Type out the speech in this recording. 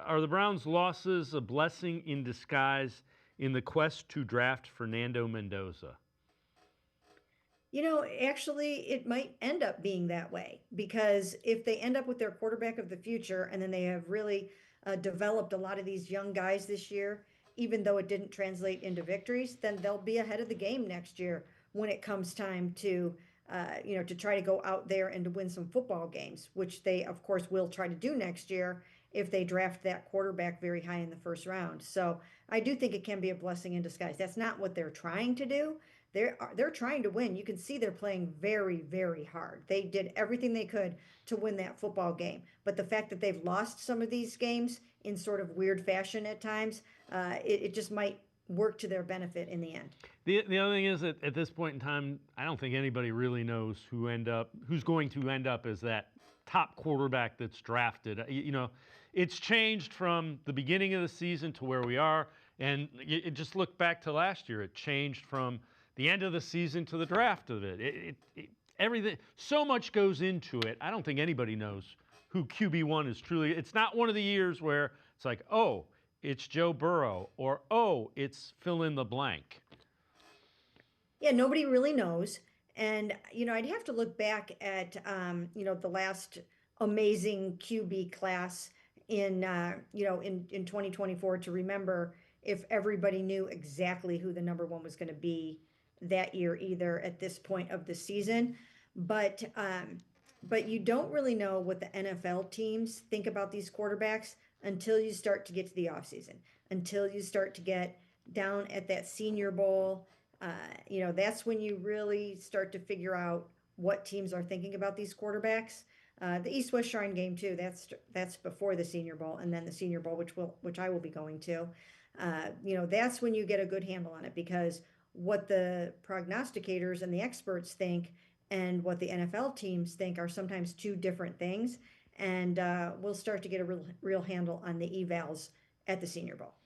Are the Browns' losses a blessing in disguise in the quest to draft Fernando Mendoza? Actually, it might end up being that way because if they end up with their quarterback of the future and then they have really developed a lot of these young guys this year, even though it didn't translate into victories, then they'll be ahead of the game next year when it comes time to try to go out there and to win some football games, which they, of course, will try to do next year if they draft that quarterback very high in the first round. So I do think it can be a blessing in disguise. That's not what they're trying to do. They're trying to win. You can see they're playing very, very hard. They did everything they could to win that football game. But the fact that they've lost some of these games in sort of weird fashion at times, it just might work to their benefit in the end. The other thing is that at this point in time, I don't think anybody really knows who's going to end up as that top quarterback that's drafted. It's changed from the beginning of the season to where we are, and it just look back to last year. It changed from the end of the season to the draft of it. Everything, so much goes into it. I don't think anybody knows who QB1 is truly. It's not one of the years where it's like, oh, it's Joe Burrow, or oh, it's fill in the blank. Yeah, nobody really knows. And, I'd have to look back at, the last amazing QB class in 2024 to remember if everybody knew exactly who the number one was going to be that year, either at this point of the season. But, but you don't really know what the NFL teams think about these quarterbacks until you start to get to the offseason, until you start to get down at that Senior Bowl. That's when you really start to figure out what teams are thinking about these quarterbacks. The East-West Shrine game too. That's before the Senior Bowl, and then the Senior Bowl, which I will be going to. That's when you get a good handle on it because what the prognosticators and the experts think and what the NFL teams think are sometimes two different things, and we'll start to get a real handle on the evals at the Senior Bowl.